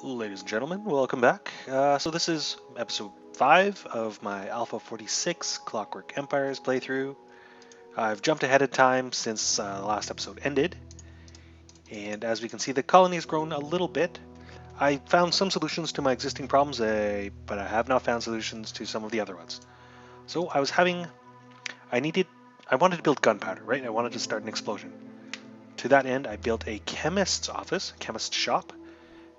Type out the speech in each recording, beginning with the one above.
Ladies and gentlemen, welcome back. So this is episode 5 of my Alpha 46 Clockwork Empires playthrough. I've jumped ahead of time since the last episode ended, and as we can see, the colony has grown a little bit. I found some solutions to my existing problems, but I have not found solutions to some of the other ones. So I wanted to build gunpowder, right? I wanted to start an explosion. To that end, I built a chemist's office, chemist's shop.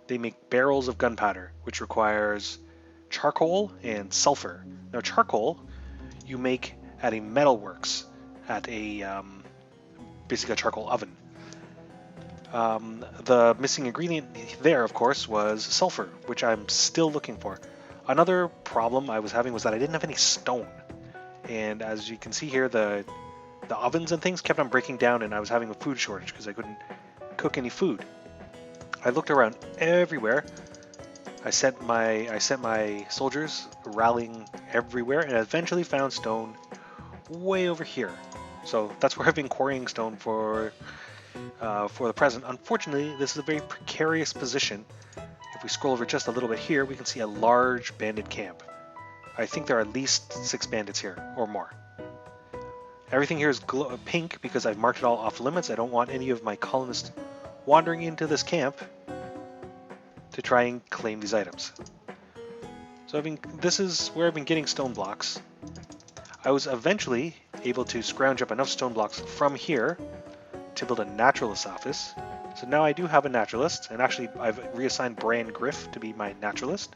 They make barrels of gunpowder, which requires charcoal and sulphur. Now, charcoal you make at a metalworks, at a basically a charcoal oven. The missing ingredient there, of course, was sulphur, which I'm still looking for. Another problem I was having was that I didn't have any stone, and as you can see here, the ovens and things kept on breaking down, and I was having a food shortage because I couldn't cook any food. I looked around everywhere. I sent my soldiers rallying everywhere, and I eventually found stone way over here. So that's where I've been quarrying stone for the present. Unfortunately, this is a very precarious position. If we scroll over just a little bit here, we can see a large bandit camp. I think there are at least 6 bandits here, or more. Everything here is pink because I've marked it all off limits. I don't want any of my colonists wandering into this camp to try and claim these items. So this is where I've been getting stone blocks. I was eventually able to scrounge up enough stone blocks from here to build a naturalist office. So now I do have a naturalist, and actually I've reassigned Bran Griff to be my naturalist.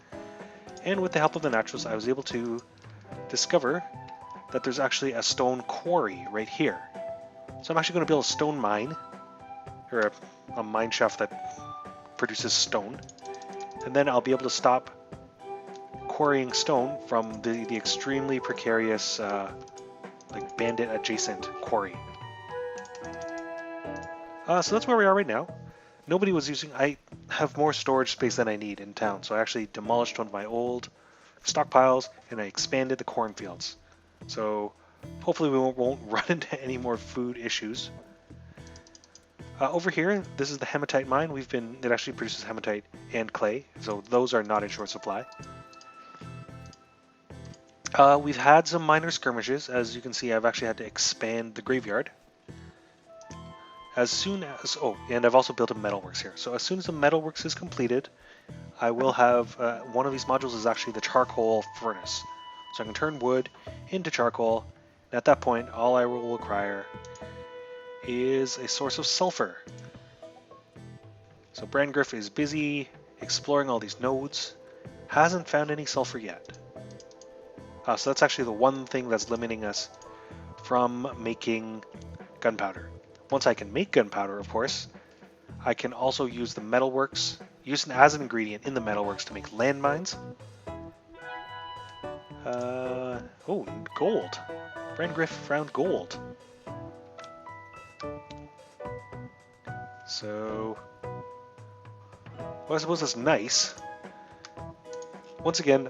And with the help of the naturalist, I was able to discover that there's actually a stone quarry right here. So I'm actually going to build a stone mine, or a mine shaft that produces stone, and then I'll be able to stop quarrying stone from the extremely precarious like bandit adjacent quarry. So that's where we are right now. I have more storage space than I need in town, so I actually demolished one of my old stockpiles and I expanded the cornfields. So hopefully we won't run into any more food issues. Over here, this is the hematite mine. It actually produces hematite and clay, so those are not in short supply. We've had some minor skirmishes. As you can see, I've actually had to expand the graveyard. And I've also built a metalworks here. So as soon as the metalworks is completed, I will have, one of these modules is actually the charcoal furnace. So I can turn wood into charcoal, and at that point, all I will require is a source of sulphur. So Brandgriff is busy exploring all these nodes, hasn't found any sulphur yet. So that's actually the one thing that's limiting us from making gunpowder. Once I can make gunpowder, of course, I can also use the metalworks, use it as an ingredient in the metalworks to make landmines. Oh, gold. Brandgriff found gold. So, well, I suppose that's nice. Once again,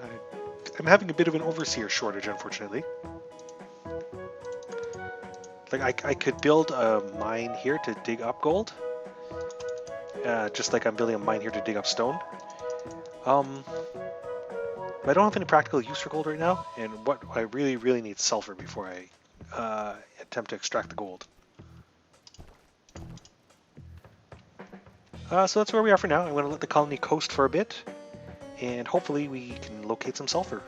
I'm having a bit of an overseer shortage, unfortunately. Like, I could build a mine here to dig up gold, just like I'm building a mine here to dig up stone. But I don't have any practical use for gold right now, and what I really, really need sulfur before I attempt to extract the gold. So that's where we are for now. I'm going to let the colony coast for a bit, and hopefully we can locate some sulfur.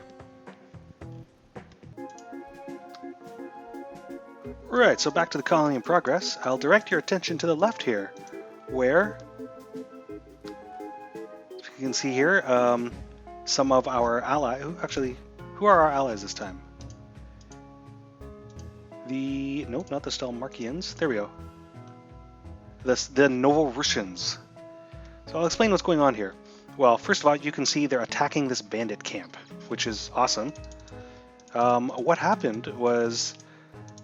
Right, so back to the colony in progress. I'll direct your attention to the left here, where, as you can see here, some of our allies, who are our allies this time? Nope, not the Stelmarkians. There we go. The Novorussians. So I'll explain what's going on here. Well, first of all, you can see they're attacking this bandit camp, which is awesome. What happened was,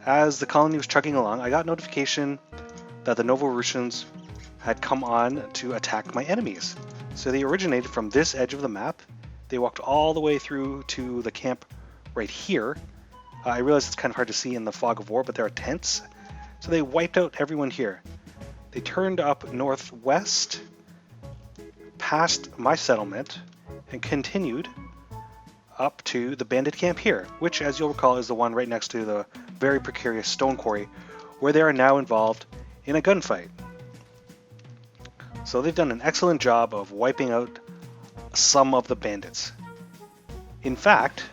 as the colony was chugging along, I got notification that the Novorussians had come on to attack my enemies. So they originated from this edge of the map. They walked all the way through to the camp right here. I realize it's kind of hard to see in the fog of war, but there are tents. So they wiped out everyone here. They turned up northwest, past my settlement and continued up to the bandit camp here, which, as you'll recall, is the one right next to the very precarious stone quarry, where they are now involved in a gunfight. So they've done an excellent job of wiping out some of the bandits. In fact,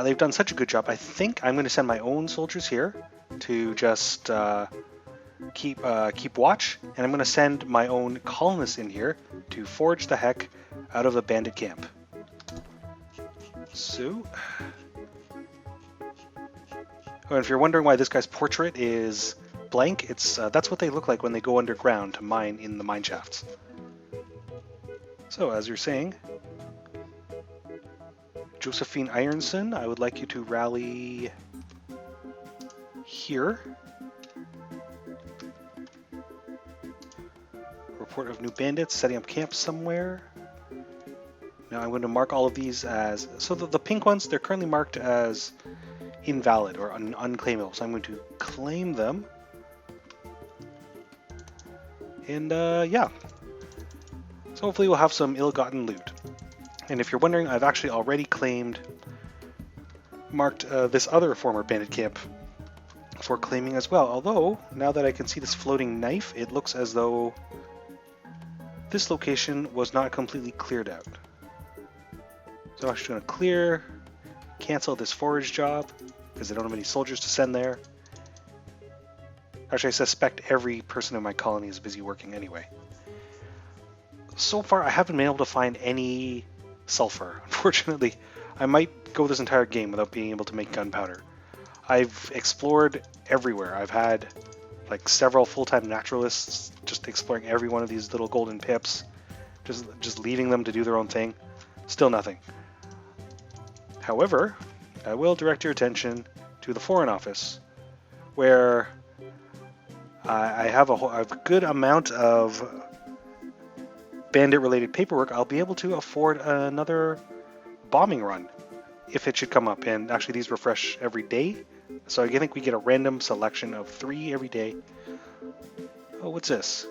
they've done such a good job, I think I'm going to send my own soldiers here to just keep watch, and I'm going to send my own colonists in here to forage the heck out of the bandit camp. So, and if you're wondering why this guy's portrait is blank, it's that's what they look like when they go underground to mine in the mine shafts. So, as you're saying, Josephine Ironson, I would like you to rally here. Report of new bandits setting up camp somewhere. Now I'm going to mark all of these as, so the pink ones, they're currently marked as invalid or unclaimable. So I'm going to claim them. And yeah. So hopefully we'll have some ill-gotten loot. And if you're wondering, I've actually already marked this other former bandit camp for claiming as well. Although, now that I can see this floating knife, it looks as though this location was not completely cleared out. So I'm actually going to cancel this forage job, because I don't have any soldiers to send there. Actually, I suspect every person in my colony is busy working anyway. So far, I haven't been able to find any sulphur. Unfortunately, I might go this entire game without being able to make gunpowder. I've explored everywhere. I've had like several full-time naturalists just exploring every one of these little golden pips, just leaving them to do their own thing. Still nothing. However, I will direct your attention to the Foreign Office, where I have a good amount of bandit-related paperwork. I'll be able to afford another bombing run if it should come up. And actually, these refresh every day, so I think we get a random selection of 3 every day. Oh, what's this?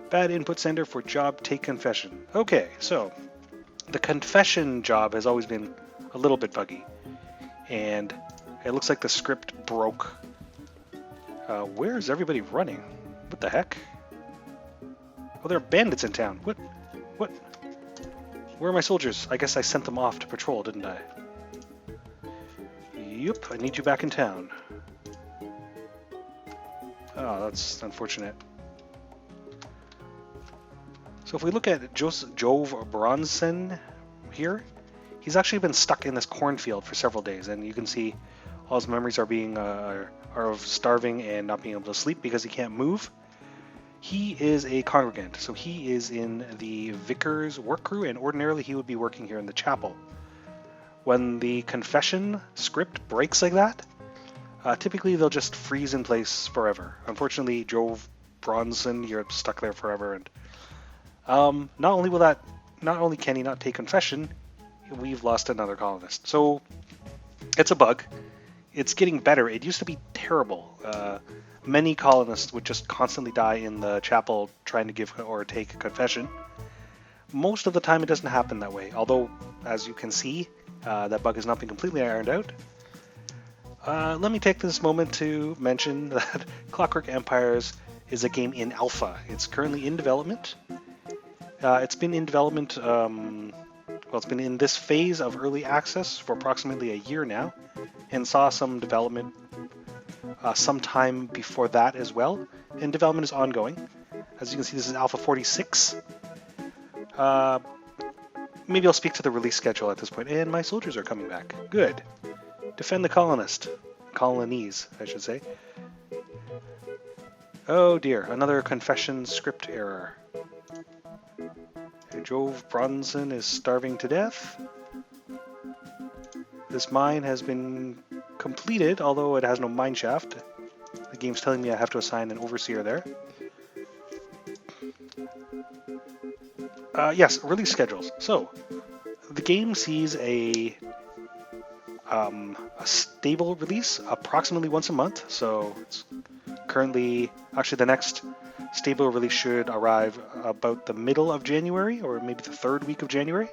Bad input sender for job take confession. Okay, so the confession job has always been a little bit buggy, and it looks like the script broke. Where is everybody running? What the heck? Oh, there are bandits in town. What? Where are my soldiers? I guess I sent them off to patrol, didn't I? Yup, I need you back in town. Oh, that's unfortunate. So if we look at Jove Bronson here, he's actually been stuck in this cornfield for several days, and you can see all his memories are of starving and not being able to sleep because he can't move. He is a congregant, so he is in the vicar's work crew, and ordinarily he would be working here in the chapel. When the confession script breaks like that, typically they'll just freeze in place forever. Unfortunately, Jove Bronson, you're stuck there forever, and not only can he not take confession, we've lost another colonist. So it's a bug. It's getting better. It used to be terrible. Many colonists would just constantly die in the chapel trying to give or take a confession. Most of the time it doesn't happen that way, although, as you can see, that bug has not been completely ironed out. Let me take this moment to mention that Clockwork Empires is a game in alpha. It's currently in development. It's been in development, it's been in this phase of early access for approximately a year now, and saw some development sometime before that as well, and development is ongoing. As you can see, this is Alpha 46. Maybe I'll speak to the release schedule at this point, and my soldiers are coming back. Good. Defend the colonies, I should say. Oh dear, another confession script error. Jove Bronson is starving to death. This mine has been completed, although it has no mine shaft. The game's telling me I have to assign an overseer there. Yes, release schedules. So, the game sees a stable release approximately once a month. So, it's currently, actually the next stable release should arrive about the middle of January, or maybe the third week of January.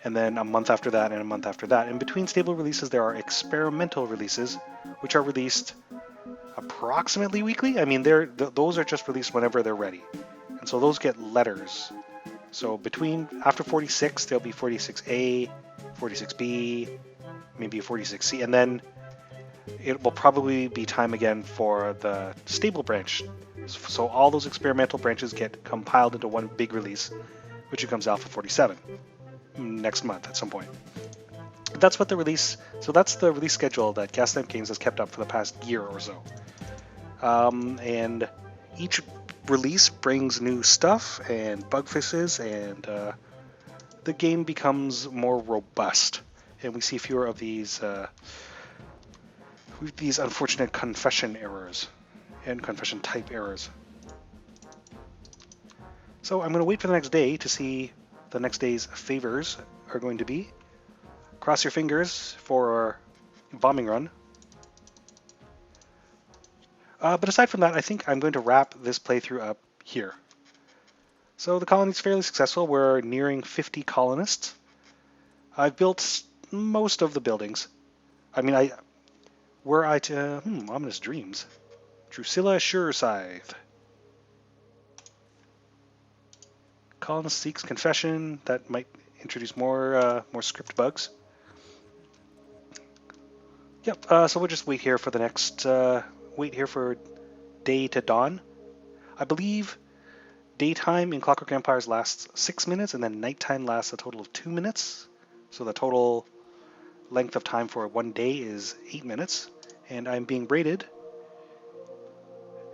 And then a month after that, and a month after that. In between stable releases, there are experimental releases, which are released approximately weekly. I mean, those are just released whenever they're ready. And so those get letters. So after 46, there'll be 46A, 46B, maybe 46C, and then it will probably be time again for the stable branch. So all those experimental branches get compiled into one big release, which becomes Alpha 47 next month at some point. That's what the release. So that's the release schedule that Gaslamp Games has kept up for the past year or so. And each release brings new stuff and bug fixes, and the game becomes more robust. And we see fewer of these unfortunate confession errors and confession type errors. So I'm going to wait for the next day to see the next day's favors are going to be. Cross your fingers for bombing run. But aside from that, I think I'm going to wrap this playthrough up here. So the colony's fairly successful. We're nearing 50 colonists. I've built most of the buildings. I mean, ominous dreams. Drusilla Surescythe. Colonist seeks confession. That might introduce more script bugs. Yep. So we'll just wait here for the next. Wait here for day to dawn. I believe daytime in Clockwork Empires lasts 6 minutes, and then nighttime lasts a total of 2 minutes. So the total length of time for one day is 8 minutes. And I'm being raided.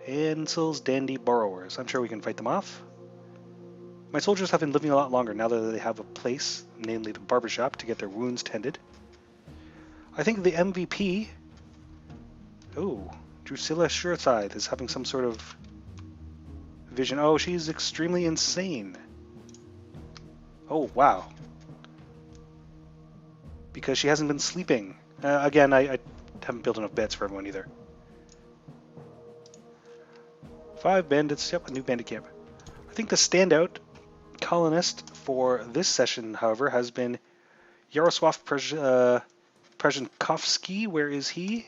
Ansel's Dandy Borrowers. I'm sure we can fight them off. My soldiers have been living a lot longer now that they have a place, namely the barbershop, to get their wounds tended. I think the MVP... Oh, Drusilla Surescythe is having some sort of vision. Oh, she's extremely insane. Oh, wow. Because she hasn't been sleeping. Again, I haven't built enough beds for everyone either. 5 bandits. Yep, a new bandit camp. I think the standout colonist for this session, however, has been Yaroslav Przhankovsky. Where is he?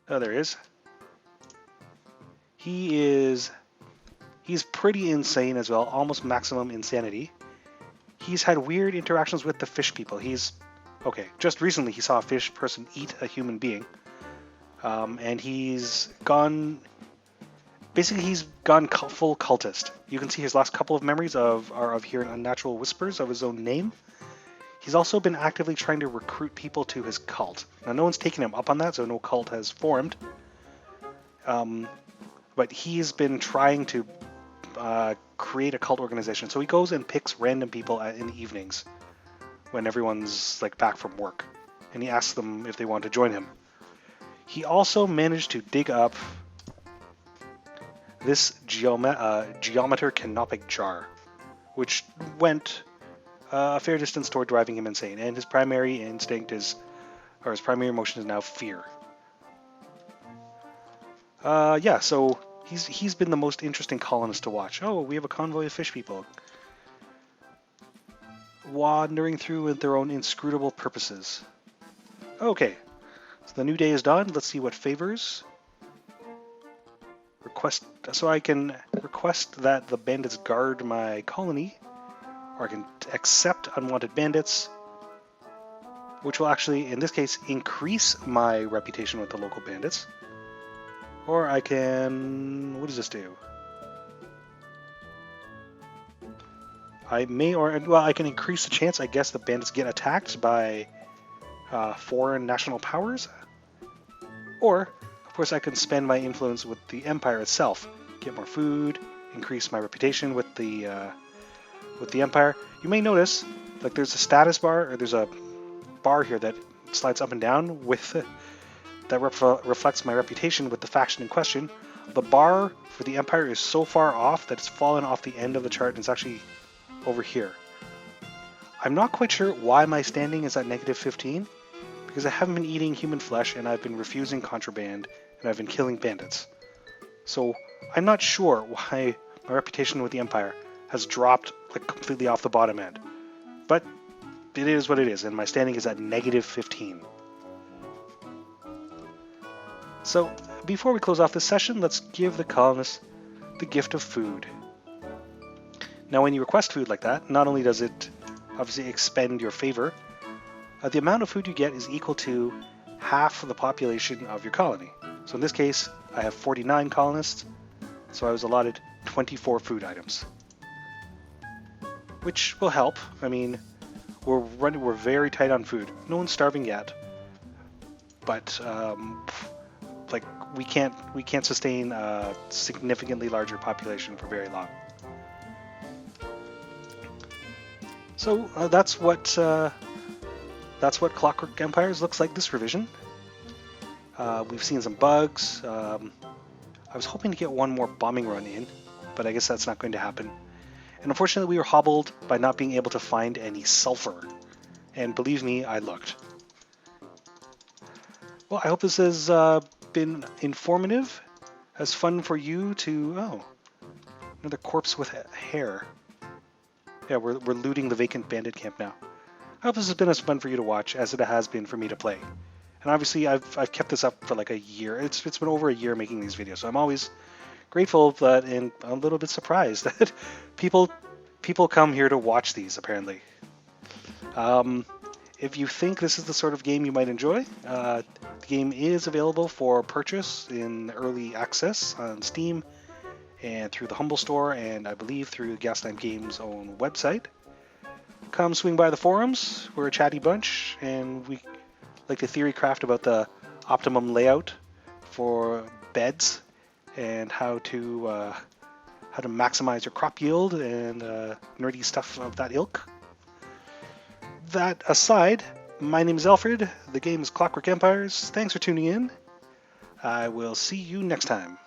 Oh, there he is. He's pretty insane as well, almost maximum insanity. He's had weird interactions with the fish people. Okay, just recently he saw a fish person eat a human being. And he's gone full cultist. You can see his last couple of memories are of hearing unnatural whispers of his own name. He's also been actively trying to recruit people to his cult. Now, no one's taken him up on that, so no cult has formed. But he's been trying to create a cult organization. So he goes and picks random people in the evenings when everyone's back from work, and he asks them if they want to join him. He also managed to dig up this geometer canopic jar, which went a fair distance toward driving him insane, and his primary emotion is now fear. Yeah, so he's been the most interesting colonist to watch. Oh, we have a convoy of fish people wandering through with their own inscrutable purposes. Okay, so the new day is dawned. Let's see what favors. So I can request that the bandits guard my colony, or I can accept unwanted bandits, which will actually, in this case, increase my reputation with the local bandits. Or I can... what does this do? I can increase the chance, I guess, the bandits get attacked by foreign national powers. Or, of course, I can spend my influence with the Empire itself. Get more food, increase my reputation with the Empire. You may notice, there's a status bar, or there's a bar here that slides up and down with... that reflects my reputation with the faction in question. The bar for the Empire is so far off that it's fallen off the end of the chart, and it's actually over here. I'm not quite sure why my standing is at -15, because I haven't been eating human flesh and I've been refusing contraband and I've been killing bandits. So I'm not sure why my reputation with the Empire has dropped like completely off the bottom end. But it is what it is, and my standing is at -15. So before we close off this session, let's give the colonists the gift of food. Now when you request food like that, not only does it obviously expend your favor, the amount of food you get is equal to half of the population of your colony. So in this case, I have 49 colonists, so I was allotted 24 food items. Which will help. I mean, we're very tight on food. No one's starving yet, but like we can't sustain a significantly larger population for very long. So that's what Clockwork Empires looks like this revision. We've seen some bugs. I was hoping to get one more bombing run in, but I guess that's not going to happen. And unfortunately, we were hobbled by not being able to find any sulphur. And believe me, I looked. Well, I hope this has been informative, as fun for you to... Oh, another corpse with hair. Yeah, we're looting the vacant bandit camp now. I hope this has been as fun for you to watch as it has been for me to play. And obviously, I've kept this up for like a year. It's been over a year making these videos, so I'm always grateful that, and a little bit surprised that people come here to watch these, apparently. If you think this is the sort of game you might enjoy, the game is available for purchase in early access on Steam and through the Humble Store, and I believe through Gaslamp Games' own website. Come swing by the forums. We're a chatty bunch, and we like to theory craft about the optimum layout for beds and how to maximize your crop yield and nerdy stuff of that ilk. That aside, my name is Alfred. The game is Clockwork Empires. Thanks for tuning in. I will see you next time.